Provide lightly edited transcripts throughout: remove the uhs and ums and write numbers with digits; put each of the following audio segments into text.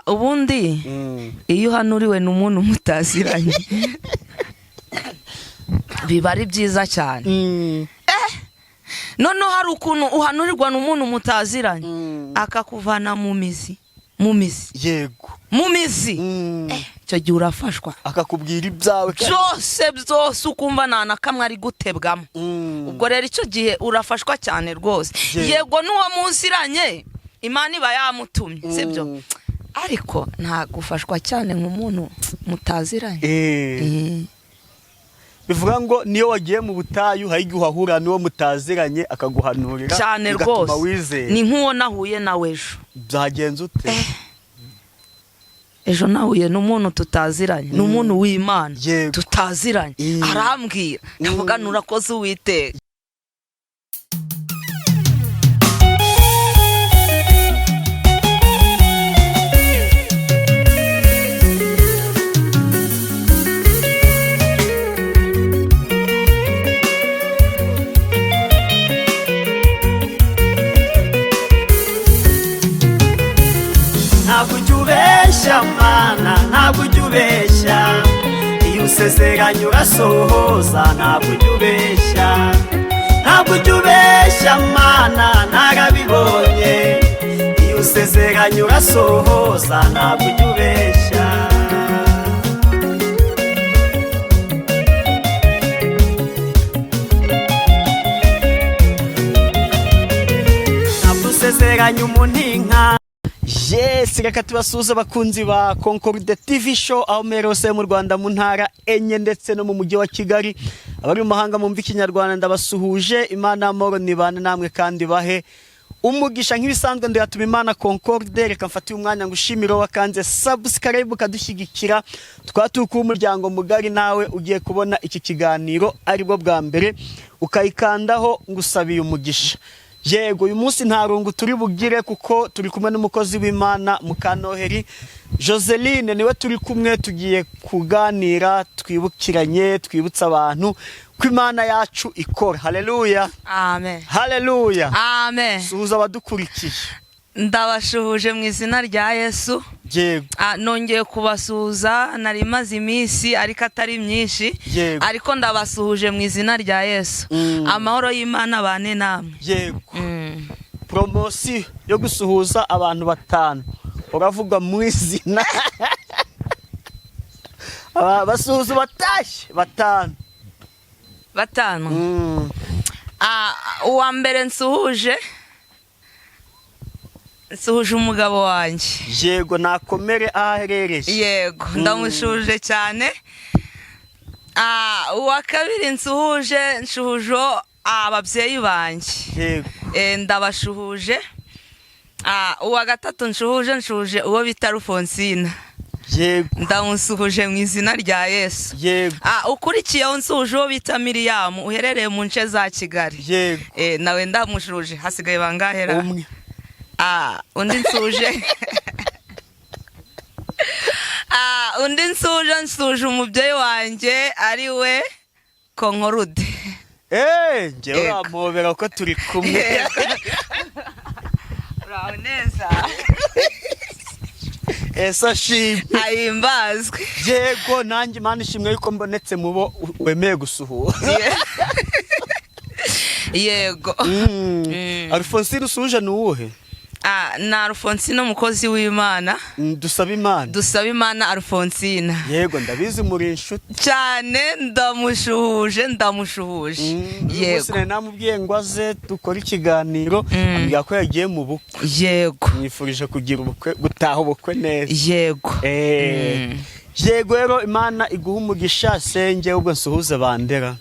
ubundi iyo hanuriwe n'umuntu mutaziranye biba ari byiza cyane. None hari ukuntu uhanurirwa n'umuntu mutaziranye akakuvana mu mizi yego mu mizi cyo gihe urafashwa akakubwira ibyawe byose ukumva nana kamwe ari gutebwamo. Ubwo rero icyo gihe urafashwa cyane rwose. Yego n'uwo muziranye Imana iba yamutumye sibyo, ariko nta gufashwa cyane nk'umuntu mutaziranye. bivuga ngo niyo wagiye mu butayu hayigihe uhahura n'uwo mutaziranye akaguhanurira cyane rwose. Ni nk'uwo nahuye nawe ejo. Byagenze ute? Ejo nahuye n'umuntu tutaziranye, n'umuntu w'Imana tutaziranye, arambwira ndavuga nurakoze Uwiteka. Mana ntabwo ujubeshya iyo usezeranye urasohoza. Ntabwo ujubeshya Mana narabibonye iyo usezeranye urasohoza. Ntabwo ujubeshya ntabwo usezeranye umuntu inka. Yes, reka tubasuhuze abakunzi ba Concorde TV show aho merose mu Rwanda mu ntara enye ndetse no mu mujyi wa Kigali. Abari mu mahanga mu Kinyarwanda ndabasuhuje. Imana amoro nibane namwe kandi bahe umugisha nk'ibisanzwe. Ndiyatuma Imana Concorde. Reka mfatiye umwanya ngushimira wakanze subscribe ukadushyigikira. Twatuka umuryango mugari nawe ugiye kubona iki kiganiro aribwo bwa mbere ukayikandaho ngusabiye umugisha. Yego uyu munsi nta rungu turi bugire kuko turi kumwe n'umukozi w'Imana Mukanoheri Joseline, niwe turi kumwe tugiye kuganira twibukiranye twibutsa abantu ko Imana yacu ikora. Haleluya, amen, haleluya, amen. Suhuza abadukurikiye. Ndabashuhuje mu izina rya Yesu. Yego. Nongeye kubasuhuza, nari maze iminsi ariko atari myinshi, ariko ndabasuhuje mu izina rya Yesu. Amahoro y'Imana bane namwe. Yego. Promotion yo gusuhuza abantu batanu uravuga mu izina. Basuhuza batashye batanu. Uwa mbere nsuhuje umugabo wanjye. Yego nakomere aherereye. Yego ndamushuje cyane. Uwa kabiri nsuhuje ababyeyi banjye. Yego. Ndabashuhuje. Uwa gatatu nsuhuje uwo bita Alfonsina. Yego. Ndamusuhuje mu izina rya Yesu. Yego. Ukurikiyeho nsuhuje uwo bita Miriam uherereye mu nce za Kigali. Yego. Nawe ndamushuje. Hasigaye bangahera? Umwe. Undi nsuje umubyeyi wanjye ari we Konkorude. Njyewe uramubera ko turi kumwe. Uraho neza. Esa shimwe. Ahimbazwe. Yego nanjye Imana ishimwe yuko mbonetse mu bo wemeye gusuhuza. Yego. Alfonsine usuje nuwuhe? Na Alfonsine umukozi w'Imana. Dusaba Imana Alfonsine. Yego ndabizi muri inshuti cyane. Ndamushuhuje. Yego. Sine namubwiye ngo aze dukora ikiganiro ambwira ko yagiye mu bukwe. Yego. Nifurije kugira ubukwe gutaha ubukwe neza. Yego. Yego rero Imana iguha umugisha. Senge ubwo nsuhuze bandera.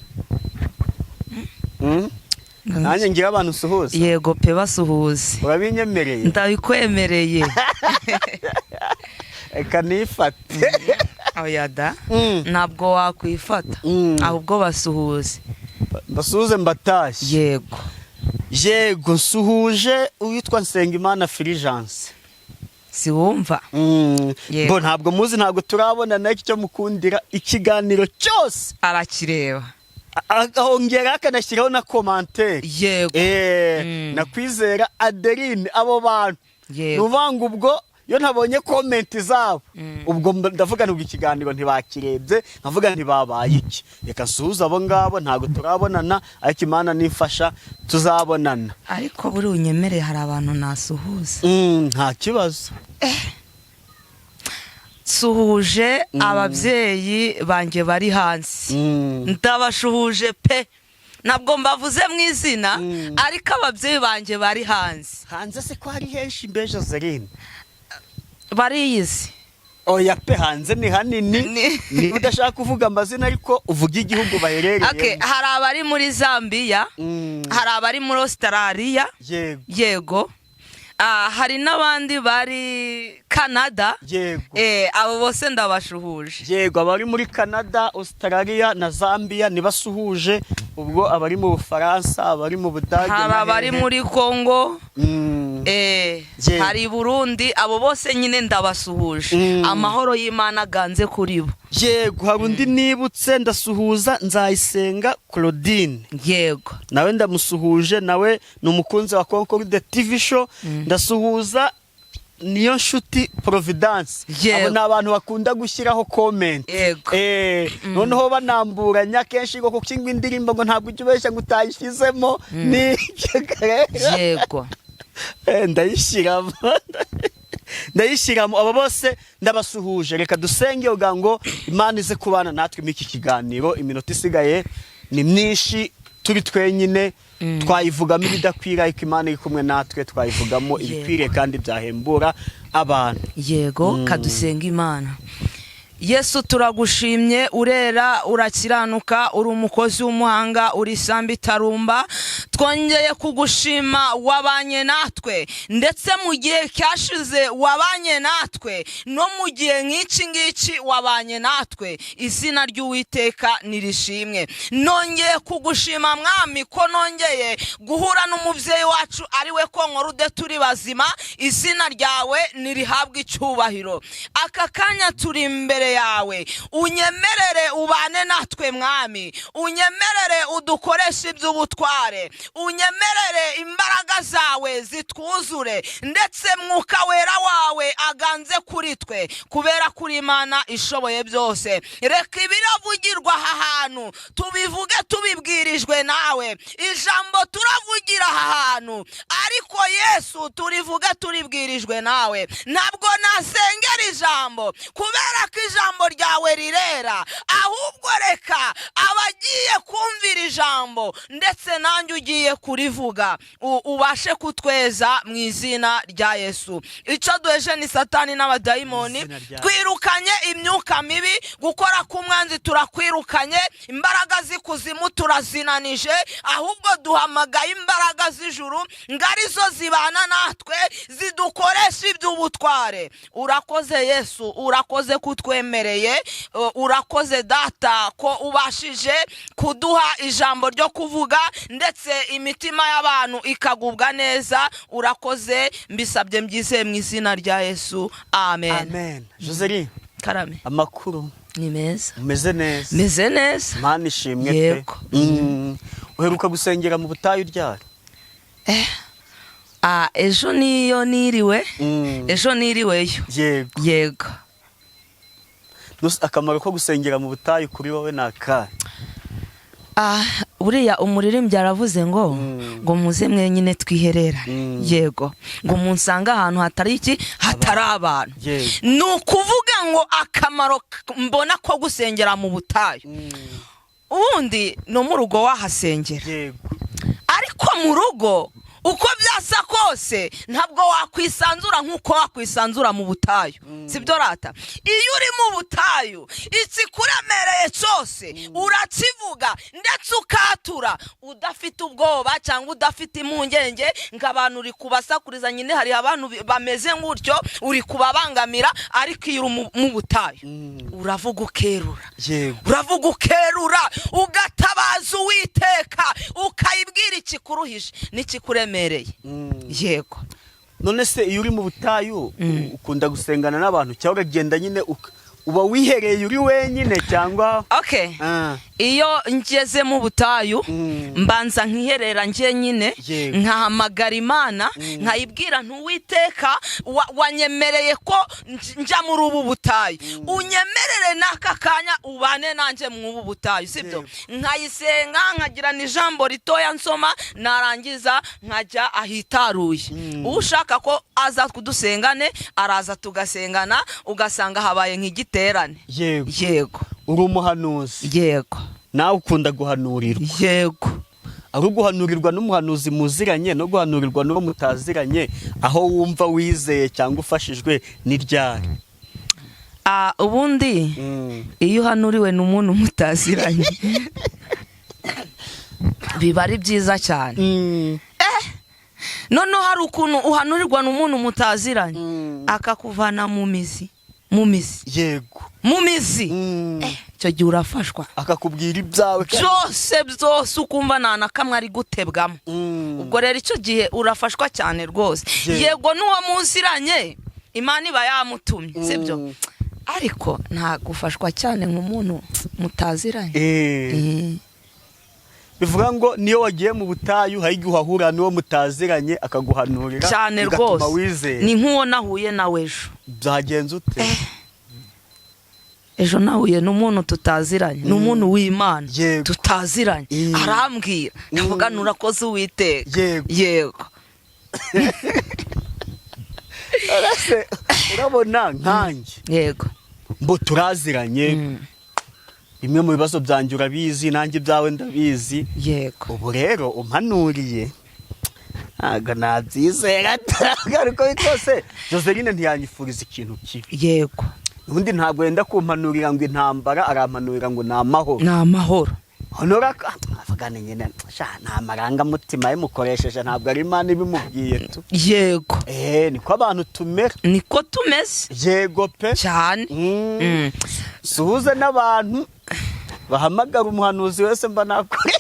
Nanjye ngira abantu nsuhuza. Yego pe basuhuze. Urabinyemereye? Ndabikwemereye. Eka nifate. Oyada. Ntabwo wakwifata. Ahubwo basuhuze. Basuhuze mbatashye. Yego nsuhuje uwitwa Nsengimana Fulgence. Siwumva. Bo ntabwo muzi, ntabwo turabona nacyo cyo mukundira ikiganiro cyose arakireba. Ahongera akanashyiraho na commentaire. Yego. Nakwizera Adeline abo bantu. Yego. Nuvanga ubwo iyo ntabonye comment zabo ubwo ndavuga nubwo ikiganiro ntibakirebye nkavuga ntibabaye iki reka nsuhuza abo ngabo ntago turabonana ariko Imana nifasha tuzabonana ariko buri unyemereye hari abantu nasuhuza nta kibazo suhuje ababyeyi banjye bari hansi ndabashuhuje pe ntabwo mbavuze mu izina ariko ababyeyi banjye bari hanze se ko hari henshi mbe Joseline bariyizi oya pe hanze ni hanini niba udashaka kuvuga amazina ariko uvuga igihugu baherereye hari abari muri Zambia hari abari muri Australia yego hari n'abandi bari Canada abo bose ndabashuhuje yego abari muri Canada Australia na Zambia nibasuhuje ubwo abari mu Bufaransa abari mu Budage hari abari muri Congo hari Burundi abo bose nyine ndabasuhuje amahoro y'Imana ganze kuri bo yego hari undi nibutse ndasuhuza Nzayisenga Claudine yego nawe ndamusuhuje nawe ni umukunzi wa Concord TV show ndasuhuza niyo nshuti Providence abo n'abantu bakunda gushyiraho comment noneho banamburanya kenshi ngo kukinga indirimbo ngo ntabwo ujubeshya ngo utayishyizemo ni yego ndayishyiramo abo bose ndabasuhuje reka dusenge uga ngo Imana ize kubana natwe muri iki kiganiro iminota isigaye ni myinshi turi twenyine twayivugamo ibidakwira ariko Imana iri kumwe natwe twayivugamo ibikwiriye kandi byahembura abantu yego kadusenga Imana Yesu turagushimye urera urakiranuka uri umukozi w'umuhanga uri sambi tarumba twongeye kugushima wabanye natwe ndetse mu gihe cyashize wabanye natwe no mu gihe nk'iki ngiki wabanye natwe izina ry'Uwiteka nirishimwe nongeye kugushima mwami ko nongeye guhura n'umubyeyi wacu ari we Konkorude turi bazima izina ryawe nirihabwe icyubahiro aka kanya turi imbere yawe unyemerere ubane natwe mwami unyemerere udukoreshe iby'ubutware unyemerere imbaraga zawe zitwuzure ndetse mwuka wera wawe aganze kuri twe kubera kuri Imana ishoboye byose reka ibiravugirwa aha hantu tubivuge tubibwirijwe nawe ijambo turavugira aha hantu ariko Yesu turivuge turibwirijwe nawe ntabwo nasengera ijambo kubera ko ijambo ryawe rirera ahubwo reka abagiye kumvira ijambo ndetse nanjye ugiye kurivuga ubashe kutweza mu izina rya Yesu icyo duheje ni Satani n'abadayimoni twirukanye imyuka mibi gukora k'umwanzi turakwirukanye imbaraga z'ikuzimu turazinanije ahubwo duhamagaye imbaraga z'ijuru ngarizo zibana natwe zidukoresha iby'ubutware urakoze Yesu urakoze kutwemereye urakoze data ko ubashije kuduha ijambo ryo kuvuga ndetse imitima y'abantu ikagubwa neza urakoze mbisabye mbyizeye mu izina rya Yesu amen Joseline karame amakuru ni meza meze neza Imana ishimwe pe uheruka gusengera mu butayu ryari ejo niyo niriwe ejo niriweyo yego akamaro ko gusengera mu butayu kuri wowe naka buriya umuririmbyi aravuze ngo muze mwenyine twiherera yego ngo munsanga ahantu hatari iki hatari abantu ni ukuvuga ngo akamaro mbona ko gusengera mu butayu ubundi no mu rugo wahasengera ariko mu rugo uko byasa kose ntabwo wakwisanzura nk'uko wakwisanzura mu butayu sibyo rata iyo uri mu butayu ikikuremereye cyose urakivuga ndetse ukatura udafite ubwoba cyangwa udafite impungenge nk'abantu uri kubasakuriza nyine hari abantu bameze nk'utyo uri kubabangamira ariko iyo uri mu butayu uravuga ukerura ugatabaza Uwiteka ukayibwira ikikuruhije n'ikikuremereye yego none se iyo uri mu butayu ukunda gusengana n'abantu cyangwa uragenda nyine uba wihereye uri wenyine cyangwa iyo ngeze mu butayu mbanza nkiherera njye nyine nkahamagara Imana nkayibwira ntuwiteka wanyemereye ko njya muri ubu butayu, unyemerere n'aka kanya ubane nanjye mu ubu butayu, sibyo? Nkayisenga nkagira n'ijambo ritoya nsoma, narangiza nkajya ahitaruye. Ushaka ko aza kudusengane araza tugasengana, ugasanga habaye nk'igiterane. Yego uri umuhanuzi. Yego nawe ukunda guhanurirwa. Yego ari guhanurirwa n'umuhanuzi muziranye no guhanurirwa n'uwo mutaziranye, aho wumva wizeye cyangwa ufashijwe n'iryari? Ubundi iyo uhanuriwe n'umuntu mutaziranye biba ari byiza cyane. Noneho hari ukuntu uhanurirwa n'umuntu mutaziranye akakuvana mu mizi. Yego mu mizi. Icyo gihe urafashwa, akakubwira ibyawe byose ukumva nta kamwe ari gutebwamo. Ubwo rero icyo gihe urafashwa cyane rwose. Yego n'uwo muziranye Imana iba yamutumye, sibyo? Ariko nta gufashwa cyane nk'umuntu mutaziranye. bivuga ngo niyo wagiye mu butayu hari igihe uhahura n'uwo mutaziranye akaguhanurira cyane rwose. Ni nk'uwo nahuye nawe ejo. Byagenze ute? Ejo nahuye n'umuntu tutaziranye, n'umuntu w'Imana tutaziranye, arambwira ndavuga nurakoze Uwiteka. Yego urabona nkanjye. Yego mbo turaziranye, bimwe mu bibazo byanjye urabizi, nanjye ibyawe ndabizi. Yego ubu rero umpanuriye ntabwo nabyizera ariko bitose Joseline ntiyanyifuriza ikintu kibi. Yego ubundi ntabwo yenda kumpanurira ngo intambara, arampanurira ngo ni amahoro. Ni amahoro. Honora avugane nyine nta marangamutima yamukoresheje, ntabwo ari Imana ibimubwiye tu. Yego niko abantu tumera, niko tumeze. Yego pe cyane. suhuze n'abantu bahamagara umuhanuzi wese mba nakore.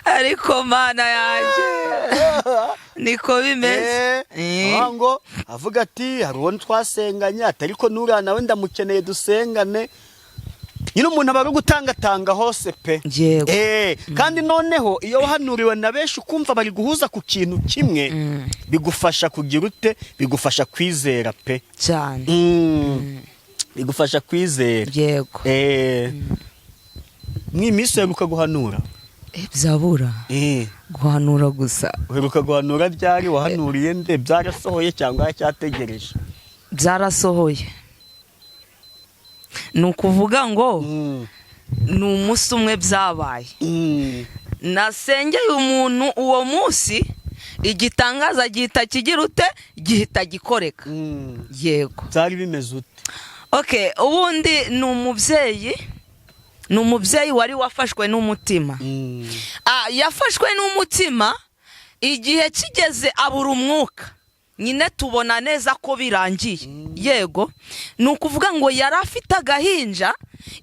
Ariko Mana yanjye niko bimeze. ngo avuga ati hari uwo twasenganye ariko nura nawe ndamukeneye dusengane. Nyine umuntu aba ari gutangatanga hose pe. Yego kandi noneho iyo wahanuriwe na benshi ukumva bari guhuza ku kintu kimwe, bigufasha kugira ute, bigufasha kwizera pe cyane. Bigufasha kwizera. Yego mw'iminsi uheruka guhanura? Byabura guhanura gusa. Uheruka guhanura ryari? Wahanuriye nde? Byarasohoye cyangwa cyategereje? Byarasohoye. Ni ukuvuga ngo ni umunsi umwe byabaye. Nasengeye umuntu uwo munsi, igitangaza gihita kigira ute, gihita gikoreka. Yego byari bimeze ute? ubundi ni umubyeyi wari wafashwe n'umutima. Yafashwe n'umutima, igihe kigeze abura umwuka, nyine tubona neza ko birangiye. Yego ni ukuvuga ngo yari afite agahinja,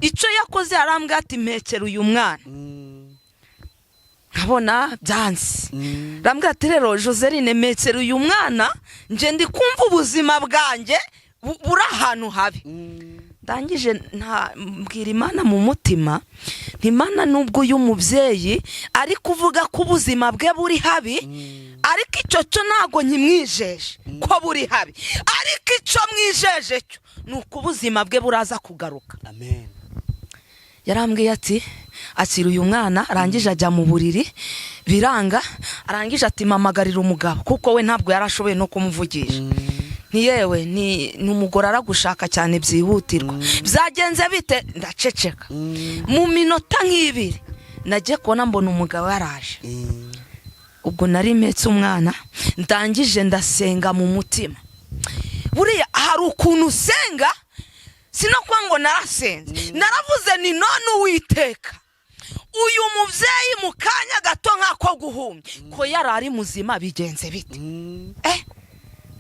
icyo yakoze yarambwira ati mpekera uyu mwana. nkabona byansi. Rambwira ati rero Joseline mpekera uyu mwana, nje ndi kumva ubuzima bwanjye buri ahantu habi. Ndangije mbwira Imana mu mutima, Imana nubwo uyu mubyeyi ari kuvuga ko ubuzima bwe buri habi, ariko icyo cyo ntago nkimwijeje ko buri habi, ariko icyo mwijeje cyo ni uko ubuzima bwe buraza kugaruka. Amen. Yarambwiye ati akira uyu mwana, arangije ajya mu buriri biranga, arangije ati mamagarira umugabo kuko we ntabwo yarashoboye no kumuvugisha. Yewe ni umugore aragushaka cyane byihutirwa. Byagenze bite? Ndaceceka. Mu minota nk'ibiri nagiye kubona mbona umugabo yaraje. Ubwo nari mpetse umwana, ndangije ndasenga mu mutima. Buriya hari ukuntu usenga, sinokwa ngo narasenze, naravuze ni none Uwiteka uyu mubyeyi mu kanya gato nk'ako guhumya ko yarari muzima, bigenze bite?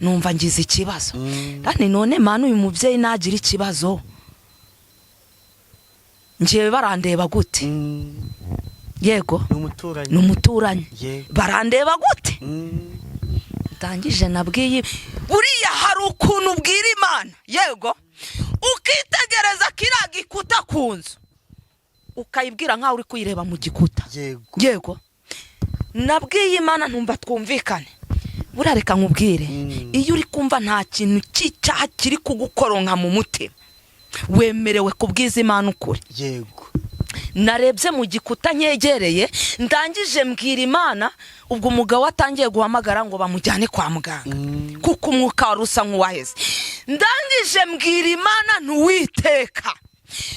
Numva ngize ikibazo. Kandi none Mana uyu mubyeyi nagira ikibazo, ngiye barandeba gute? Yego n'umuturanyi barandeba gute? Ndangije nabwiye buriya hari ukuntu ubwira Imana, yego ukitegereza kiriya gikuta ku nzu ukayibwira nkaho uri kuyireba mu gikuta. Yego nabwiye Imana ntumva twumvikane, buriya reka nkubwire, iyo uri kumva nta kintu cy'icyaha kiri kugukoronka mu mutima, wemerewe kubwiza Imana ukuri. Yego narebye mu gikuta nyegereye, ndangije mbwira Imana, ubwo umugabo atangiye guhamagara ngo bamujyane kwa muganga kuko umwuka wari usa nk'uwaheze. Ndangije mbwira Imana ntuwiteka,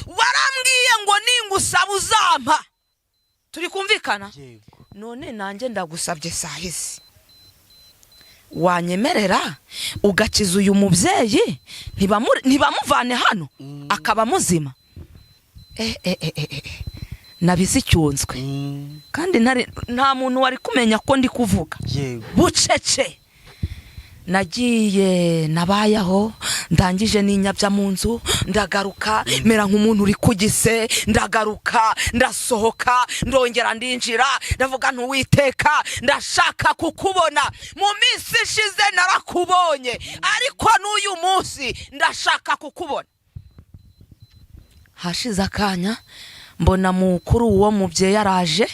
warambwiye ngo ningusaba uzampa, turi kumvikana? None nanjye ndagusabye sahizi, wanyemerera ugakiza uyu mubyeyi ntibamuvane hano akaba muzima? Nabizi icyunzwe kandi nta muntu wari kumenya ko ndi kuvuga. Bucece nagiye nabayaho, ndangije ninyabya mu nzu, ndagaruka mera nk'umuntu uri kugise, ndagaruka ndasohoka, ndongera ndinjira, ndavuga ntuwiteka, ndashaka kukubona. Mu minsi ishize narakubonye, ariko n'uyu munsi ndashaka kukubona. Hashize akanya mbona mukuru uwo mubyeyi araje,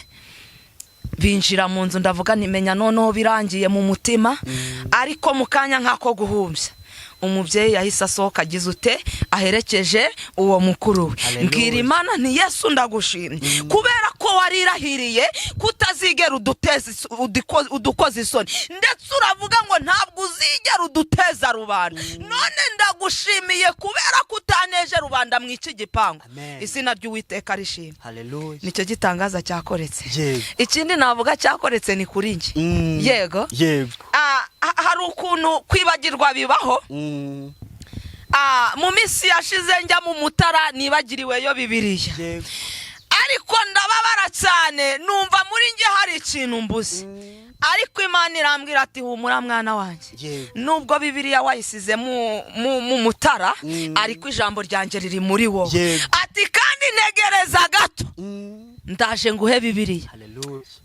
binjira mu nzu, ndavuga nimenya noneho birangiye mu mutima. Ariko mu kanya nk'ako guhumbya, umubyeyi yahise asohoka agize ute, aherekeje uwo mukuru we. Mbwira Imana nti Yesu ndagushimye kubera ko warirahiriye kutazigera udukoza isoni, ndetse uravuga ngo ntabwo uzigera uduteza rubanda. None ndagushimiye kubera kutaneje rubanda mu iki gipangu. Izina ry'Uwiteka rishimwe. Nicyo gitangaza cyakoretse. Ikindi navuga cyakoretse ni kuri nge. Yego hari ukuntu kwibagirwa bibaho. Mu minsi yashize njya mu Mutara nibagiriweyo Bibiliya, ariko ndababara cyane, numva muri nge hari ikintu mbuze. Ariko Imana irambwira ati humura mwana wanjye, nubwo Bibiliya wayisize mu Mutara, ariko ijambo ryanjye riri muri wowe. Ati kandi ntegereza gato ndaje nguhe Bibiliya.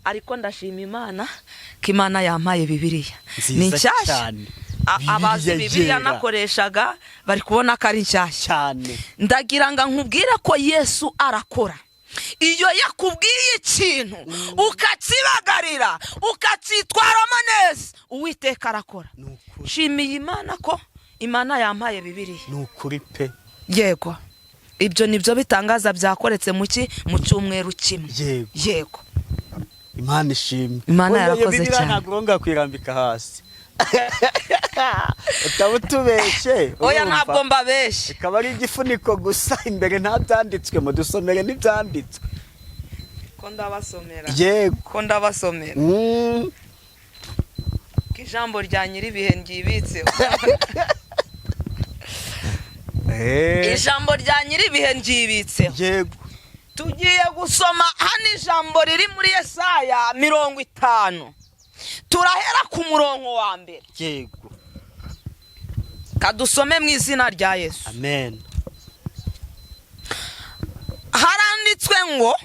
Ariko ndashima Imana ko Imana yampaye Bibiliya ni nshyashya. Abazi Bibiliya nakoreshaga bari kubona ko ari nshyashya. Ndagira ngo nkubwire ko Yesu arakora. Iyo yakubwiye ikintu ukakibagarira ukacyitwaramo neza, Uwiteka arakora. Shimiye Imana ko Imana yampaye Bibiliya. Nukuri pe. Yego ibyo nibyo bitangaza byakoretse mu cyumweru kimwe. Yego Imana ishimwe. Imana yarakoze cyane. Ntabwo ngakwirambika hasi. Utabutubeshye. Oya ntabwo mbabeshye. Ikaba ari igifuniko gusa, imbere nta byanditswe, mu dusomere n'ibyanditswe. Ko ndabasomera. Yego ko ndabasomera. Ijambo rya Nyiribihe ngibitse. Ijambo rya Nyiribihe ngibitse. Yego tugiye gusoma hano ijambo riri muri Yesaya 50. Turahera ku murongo wa mbere. Yego kadusome mu izina rya Yesu. Amen. Haranditswe ngo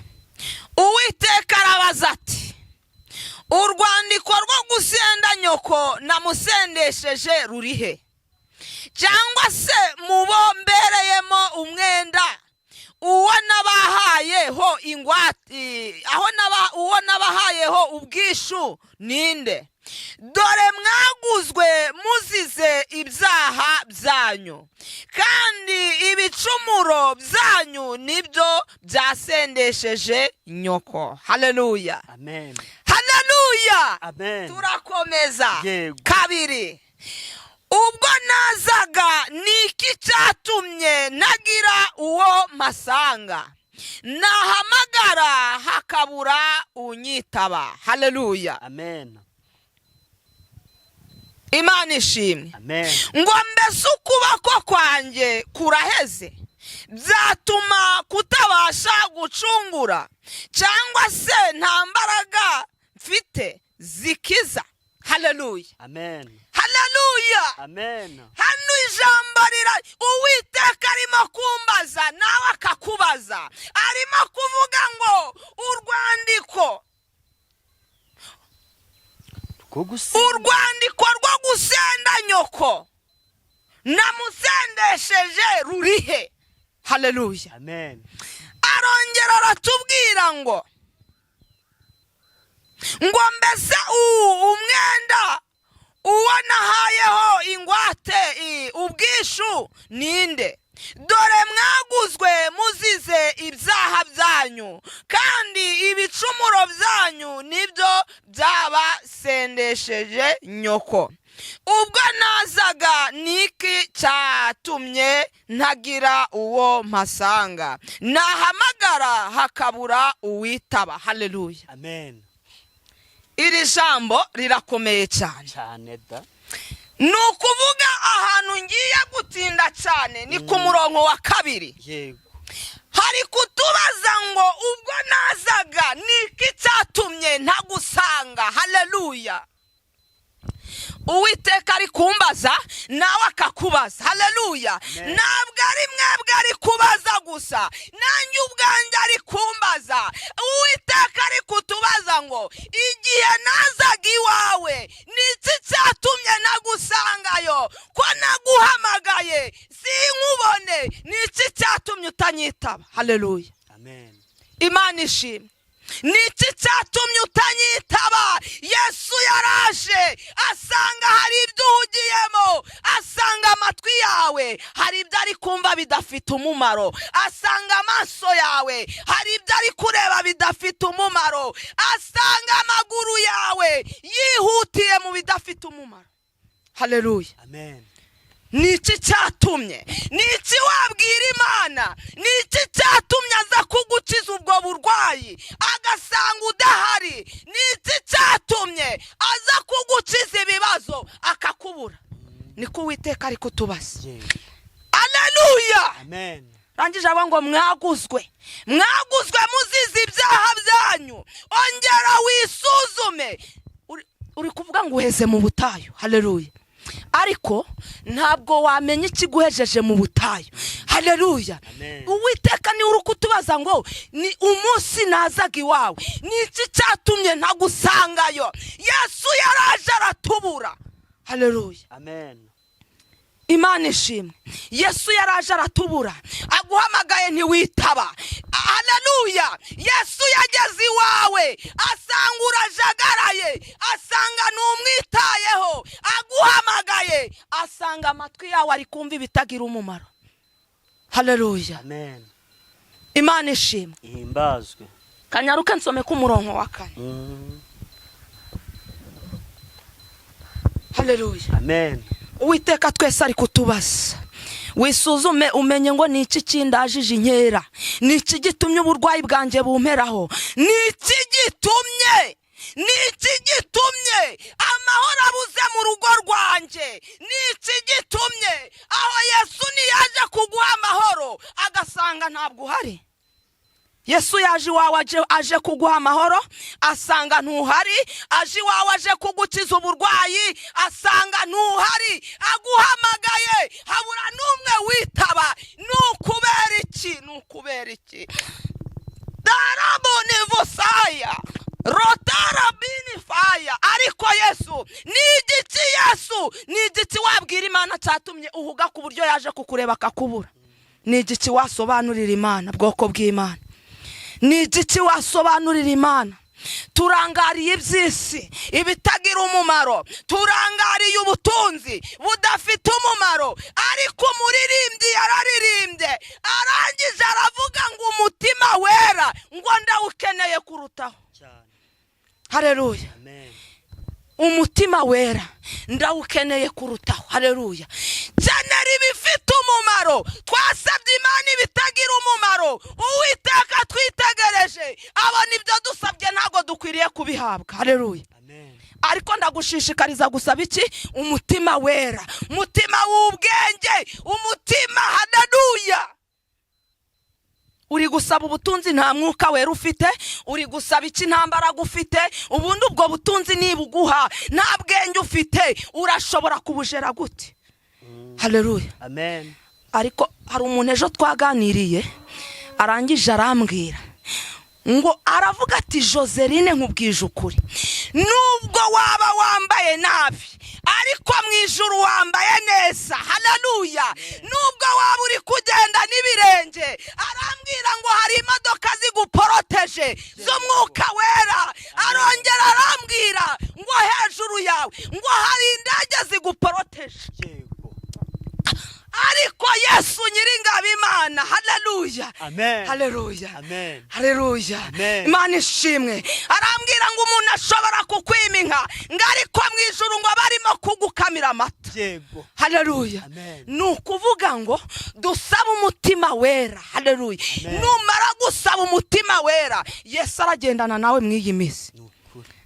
Uwiteka arabaza ati, urwandiko rwo gusenda nyoko namusendesheje rurihe? Cyangwa se mubombereyemo umwenda uwo nabahayeho ingwate, uwo nabahayeho ubwishu ninde? Dore mwaguzwe muzize ibyaha byanyu, kandi ibicumuro byanyu nibyo byasendesheje nyoko. Haleluya. Amen. Haleluya. Amen. Turakomeza. Yego. Kabiri. Ubwo nazaga niki cyatumye nagira uwo masanga, nahamagara hakabura unyitaba. Haleluya. Amen. Imana ishimwe. Amen. Ngo mbese ukuboko kwanjye kuraheze byatuma kutabasha gucungura, cyangwa se nta mbaraga mfite zikiza? Haleluya. Amen. Haleluya. Amen. Hano ijambo rira Uwiteka arimo kumbaza nawe akakubaza, arimo kuvuga ngo urwandiko rwo gusenda nyoko namusendesheje rurihe. Haleluya. Amen. Arongera aratubwira ngo mbese umwenda uwo nahayeho ingwate ubwishu ninde? Dore mwaguzwe muzize ibyaha byanyu, kandi ibicumuro byanyu nibyo byabasendesheje nyoko. Ubwo nazaga niki cyatumye ntagira uwo mpasanga? Nahamagara hakabura uwitaba. Haleluya. Amen. Iri jambo rirakomeye cyane da. Nukuvuga ahantu ngiye gutinda cyane ni ku murongo wa 2. Yego. Hari kutubaza ngo ubwo nazaga niki cyatumye ntagusanga. Haleluya. Uwiteka ari kumbaza nawe akakubaza. Haleluya. Ntabwo ari mwebwe ari kubaza gusa, nanjye ubwanjye ari kumbaza. Uwiteka ari kutubaza ngo igihe nazaga iwawe niki cyatumye nagusangayo? Ko naguhamagaye sinkubone, niki cyatumye utanyitaba? Haleluya. Amen. Imana ishimwe. Niki cyatumye utanyitaba? Yesu yaraje asanga hari ibyo uhugiyemo, asanga amatwi yawe hari ibyo ari kumva bidafite umumaro, asanga amaso yawe hari ibyo ari kureba bidafite umumaro, asanga amaguru yawe yihutiye mu bidafite umumaro. Haleluya. Amen. Niki cyatumye? Niki wabwira Imana? Niki cyatumye aza kugukiza ubwo burwayi agasanga udahari? Niki cyatumye aza kugukiza ibibazo akakubura? Niko Uwiteka ari kutubaza. Haleluya. Amen. Rangije abo ngo mwaguzwe muzize ibyaha byanyu, ongera wisuzume. Uri kuvuga ngo uheze mu butayu. Haleluya. Ariko ntabwo wamenya ikiguhejeje mu butayu. Haleluya. Uwiteka ni uri kutubaza ngo ni umunsi nazaga iwawe niki cyatumye ntagusangayo? Yesu yaraje aratubura. Haleluya. Amen. Imana ishimwe. Yesu yaraje aratubura, aguhamagaye ntiwitaba. Haleluya. Yesu yageze iwawe asanga urajagaraye, asanga numwitayeho, aguhamagaye asanga amatwi yawe ari kumva ibitagira umumaro. Haleluya. Amen. Imana ishimwe. Ihimbazwe. Kanyaruka nsome ku murongo wa 4. Haleluya. Amen. Uwiteka twese ari kutubaza. Wisuzume umenye ngo niki kindajije inkera, niki gitumye uburwayi bwanjye bumperaho, niki gitumye amahoro abuze mu rugo rwanjye, niki gitumye aho Yesu niyaje kuguha amahoro agasanga ntabwo uhari. Yesu yaje iwawe aje kuguha amahoro asanga ntuhari, aje iwawe aje kugukiza uburwayi asanga ntuhari, aguhamagaye habura n'umwe witaba. Nukubera iki? Daraboni vosaya rotarabini faya. Ariko Yesu ni igiki wabwira Imana cyatumye uhuga ku buryo yaje kukureba akakubura? Ni igiki wasobanurira Imana, bwoko bw'Imana? Ni igiki wasobanurira Imana? Turangariye iby'isi ibitagira umumaro, turangariye ubutunzi budafite umumaro. Ariko umuririmbyi yararirimbye arangije aravuga ngo umutima wera ngo ndawukeneye kurutaho. Haleluya. Amen. Umutima wera ndawukeneye kurutaho. Haleluya. Kenera ibifite umumaro, twasabye Imana ibitagira umumaro. Uwiteka twitegereje abona ibyo dusabye ntago dukwiriye kubihabwa. Haleluya. Amen. Ariko ndagushishikariza gusaba iki? Umutima wera, umutima w'ubwenge, umutima. Haleluya. Uri gusaba ubutunzi nta mwuka wera ufite, uri gusaba iki nta mbaraga ufite, ubundi ubwo butunzi nibuguha nta bwenge ufite urashobora kubujera gute? Haleluya. Amen. Ariko hari umuntu ejo twaganiriye arangije arambwira ngo aravuga ati Joseline nkubwije ukuri, nubwo waba wambaye nabi ariko mu ijuru wambaye neza. Haleluya. Nubwo waba uri kugenda n'ibirenge, arambwira ngo hari imodoka ziguporoteje z'umwuka wera. Arongera arambwira ngo hejuru yawe ngo hari indege ziguporoteje. Ariko Yesu nyiringabo Imana. Haleluya. Amen. Haleluya. Amen. Haleluya. Amen. Imana ishimwe. Arambwira ngo umuntu ashobora kukwima inka, ngo ariko mu ijuru ngo barimo kugukamira amata. Yego. Haleluya. Amen. Ni ukuvuga ngo dusaba umutima wera. Haleluya. Numara gusaba umutima wera, Yesu aragendana nawe mw'iyi minsi.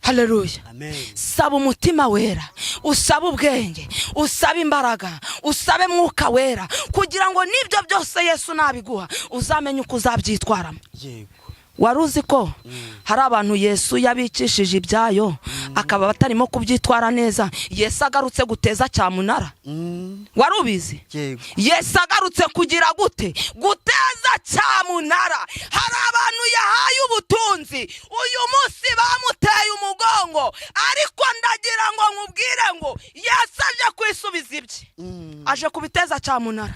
Haleluya. Amen. Saba umutima wera, usaba ubwenge, usaba imbaraga, usabe mwuka wera, kugira ngo nibyo byose Yesu nabiguha uzamenye uko uzabyitwaramo. Yego. Waruzi ko hari abantu Yesu yabicishije ibyayo akaba batarimo kubyitwara neza, Yesu agarutse guteza cyamunara. Warubizi? Yego. Yesu agarutse kugira gute? Guteza cyamunara. Hari abantu yahaye ubutunzi, uyu munsi bamuteye umugongo, ariko ndagira ngo nkubwire ngo Yesu aje kwisubiza ibye, aje kubiteza cyamunara.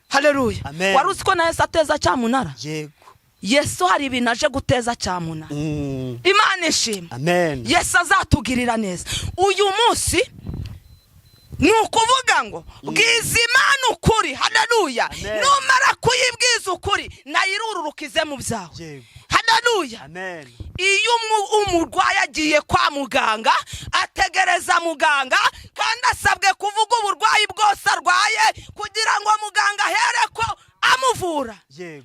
Haleluya. Waruzi ko na Yesu ateza cyamunara? Yego. Yesu hari ibintu aje guteza cyamunara. Imana ishimwe. Amen. Yesu azatugirira neza. Uyu munsi ni ukuvuga ngo bwiza Imana ukuri. Haleluya. Numara kuyibwiza ukuri, nayo irururukize mu byawe. Haleluya. Amen. Iyo umurwayi agiye kwa muganga, ategereza muganga kandi asabwe kuvuga uburwayi bwose arwaye kugira ngo muganga ahereko amuvura.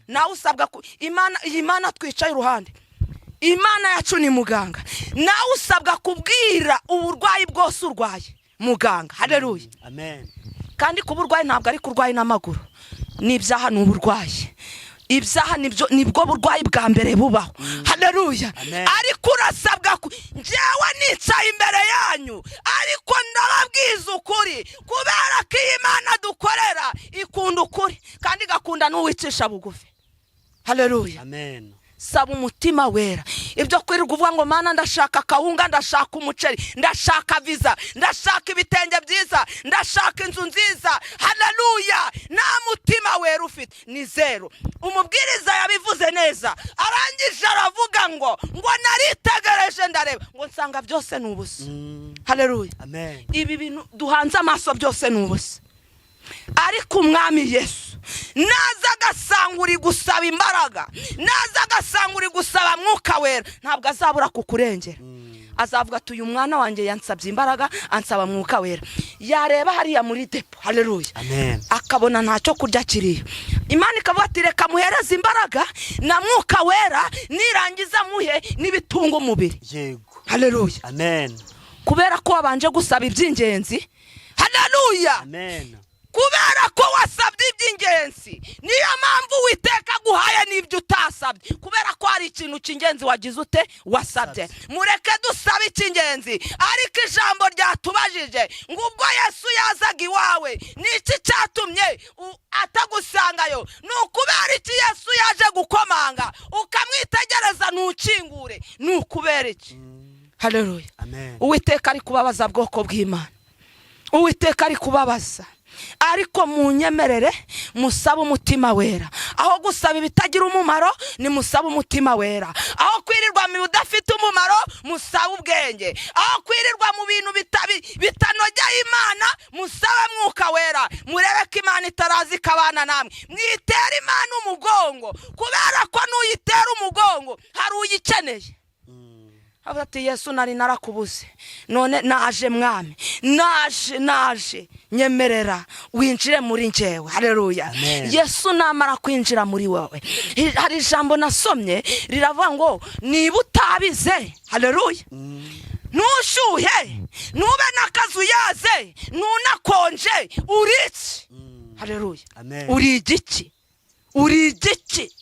Nawe usabwa Imana twicaye iruhande, Imana yacu ni muganga. Nawe usabwa kubwira uburwayi bwose urwaye muganga. Haleluya. Amen. Kandi kuba urwaye ntabwo ari kurwaye n'amaguru, n'ibyaha ni uburwayi. Ibyaha nibwo burwayi bwa mbere bubaho. Haleluya. Ariko urasabwa njyewe nicaye imbere yanyu, ariko ndababwiza ukuri, kubera ko Imana dukorera ikunda ukuri kandi igakunda n'uwicisha bugufi. Haleluya. Amen. Saba umutima wera. Ibyo kwirirwa uvuga ngo Mana ndashaka kawunga, ndashaka umuceri, ndashaka visa, ndashaka ibitenge byiza, ndashaka inzu nziza. Haleluya. Nta mutima wera ufite, ni zero. Umubwiriza yabivuze neza, arangije aravuga ngo naritegereje ndareba ngo nsanga byose ni ubusa. Haleluya. Amen. Ibi bintu duhanze amaso byose ni ubusa, ariko umwami Yesu naza agasanga uri gusaba imbaraga, naza agasanga uri gusaba mwuka wera, ntabwo azabura kukurengera. Azavuga ati uyu mwana wanjye yansabye imbaraga, ansaba mwuka wera. Yareba hariya muri depo. Haleluya. Amen. Akabona ntacyo kurya kiriyo, Imana ikavuga ati reka muhereze imbaraga na mwuka wera, nirangiza muhe n'ibitunga umubiri. Yego. Haleluya. Amen. Kubera ko wabanje gusaba iby'ingenzi. Haleluya. Amen. Kubera ko wasabye iby'ingenzi, niyo mpamvu Uwiteka guhaye n'ibyo utasabye, kubera ko hari ikintu cy'ingenzi wagize ute wasabye. Mureke dusabe icy'ingenzi, ariko ijambo ryatubajije ngo ubwo Yesu yazaga iwawe, niki cyatumye atagusangayo? Ni ukubera iki Yesu yaje gukomanga ukamwitegereza ntukingure? Ni ukubera iki? Haleluya. Amen. Uwiteka ari kubabaza bwoko bw'Imana, Uwiteka ari kubabaza, ariko munyemerere musaba umutima wera. Aho gusaba ibitagira umumaro, ni musaba umutima wera. Aho kwirirwa mu udafite umumaro, musaba ubwenge. Aho kwirirwa mu bintu bitanogeye Imana, musaba mwuka wera. Murebe ko Imana itarazi kabana namwe, mwitera Imana umugongo, kubera ko n'uyitera umugongo hari uyikeneye. Ati Yesu nari narakubuze, none naje mwami, naje nyemerera winjire muri njyewe. Haleluya. Yesu namara kwinjira muri wowe, hari ijambo nasomye riravuga ngo niba utabize. Haleluya. Ntushuhe, nube n'akazuyaze, nunakonje, uriki. Haleluya. Uri igiki? Uri igiki?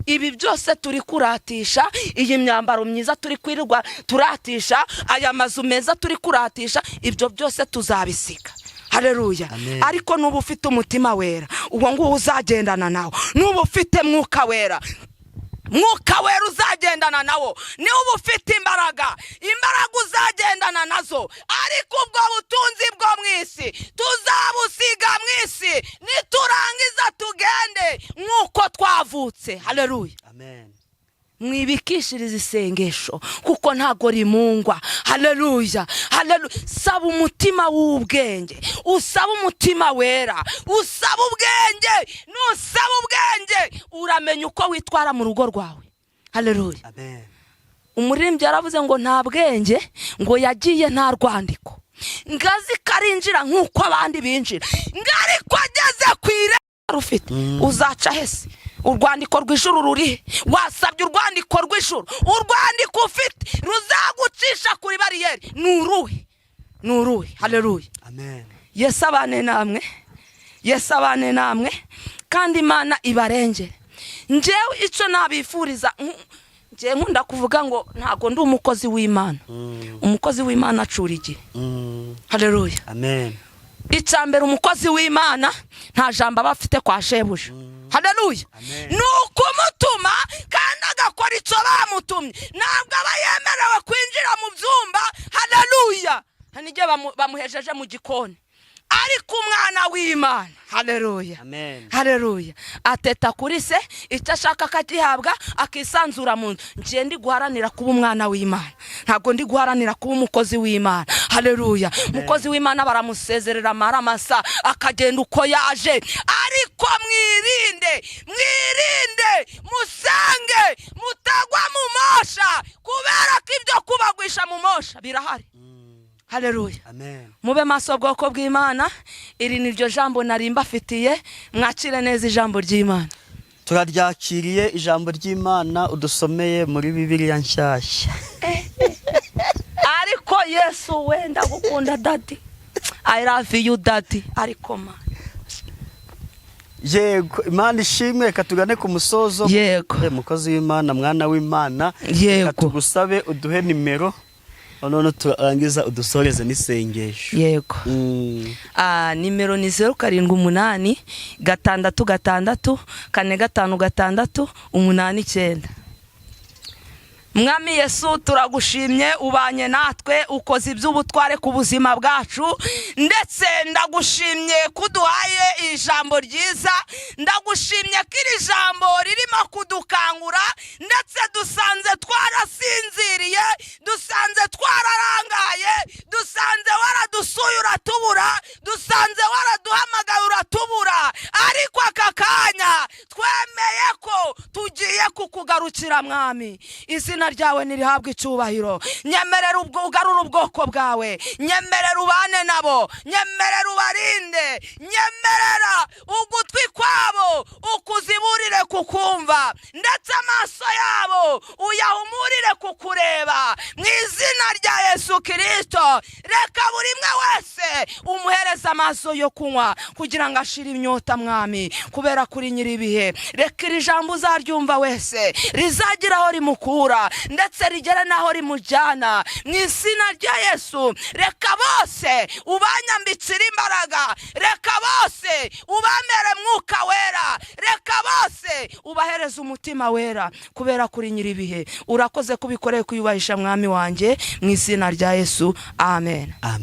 Ibi byose turi kuratisha, iyi myambaro myiza turi kwirirwa turatisha, aya mazu meza turi kuratisha, ibyo byose tuzabisiga. Haleluya. Ariko nuba ufite umutima wera, uwo nguwo uzagendana nawe. Nuba ufite mwuka wera, mwuka wera uzagendana nawo, niwe uba ufite imbaraga uzagendana nazo. Ariko ubwo butunzi bwo mu isi tuzabusiga mu isi niturangiza tugende nk'uko twavutse. Haleluya, amen. mwibikishiriza isengesho kuko ntago rimungwa. Haleluya, haleluya. Saba umutima w'ubwenge, usaba umutima wera, usaba ubwenge. Nusaba ubwenge uramenya uko witwara mu rugo rwawe. Haleluya, amen. Umuririmbyi yaravuze ngo nta bwenge ngo yagiye nta rwandiko, ngazi karinjira nk'uko abandi binjira, ngariko ageze kwire rufite uzaca hese. Urwandiko rw'ijuru ruri, wasabye urwandiko rw'ijuru, urwandiko ufite ruzagucisha kuri bariyeri. Nuruhe. Haleluya, amen. Yesu abane namwe, Yesu abane namwe, kandi Imana ibarengere. Njyewe icyo nabifuriza, njye nkunda kuvuga ngo ntago ndi umukozi w'Imana. Umukozi w'Imana acura igihe. Haleluya, amen. Icambere umukozi w'Imana nta jambo aba afite kwa shebuja. Haleluya, nuko mutuma kandi agakora icyo bamutumye, ntabwo aba yemerewe kwinjira mu byumba. Haleluya, nige bamuhejeje mu gikoni, ariko umwana w'Imana, haleluya, amen, haleluya, ateta kuri se icyo ashaka akagihabwa, akisanzura mu nzu. Ngiye ndi guharanira kuba umwana w'Imana, ntabwo ndi guharanira kuba umukozi w'Imana. Haleluya, umukozi w'Imana baramusezerera amaramasa akagenda uko yaje. Ariko mwirinde musange mutagwa mu mosha, kubera ko ibyo kubagwisha mu mosha birahari. Haleluya, amen. Mube maso bwoko bw'Imana. Iri ni ryo jambo narimba afitiye, mwakire neza ijambo ry'Imana. Turaryakiriye ijambo ry'Imana udusomeye muri Bibiliya nshyashya. Ariko Yesu wenda gukunda daddy, I love you daddy. Ariko ma yego, Imana ishimwe. Reka tugane ku musozo. Yego, mukozi w'Imana, mwana w'Imana, yego, tugusabe uduhe nimero none turangiza udusoreze n'isengesho. Yego, nimero ni 078 666 456 89. Mwami Yesu turagushimye, ubanye natwe, ukoze iby'ubutware ku buzima bwacu, ndetse ndagushimye kuduhaye ijambo ryiza. Ndagushimye ko iri jambo ririmo kudukangura, ndetse dusanze twarasinziriye, dusanze twararangaye, dusanze waradusuye uratubura, dusanze waraduhamagaye uratubura. Ariko aka kanya twemeye ko tugiye kukugarukira mwami. Izina ryawe nirihabwe icyubahiro. Nyemerera ugarura ubwoko bwawe, nyemerera ubane nabo, nyemerera ubarinde, nyemerera ugutwi kwabo ukuziburire kukumva, ndetse amaso yabo uyahumurire kukureba. Mu izina rya Yesu Kristo, reka buri mwe wese umuhereza amaso yo kunywa kugira ngo ashire inyota mwami, kubera kuri nyiribihe. Reka iri jambo uzaryumva wese rizagira aho rimukura, ndetse rigera naho rimujyana. Mu izina rya Yesu, reka bose ubanyambitsire imbaraga, reka bose ubamere mwuka wera, reka bose ubahereze umutima wera, kubera kuri nyiribihe. Urakoze kubikoreye kuyubahisha mwami wanjye, mu izina rya Yesu, amen, amen.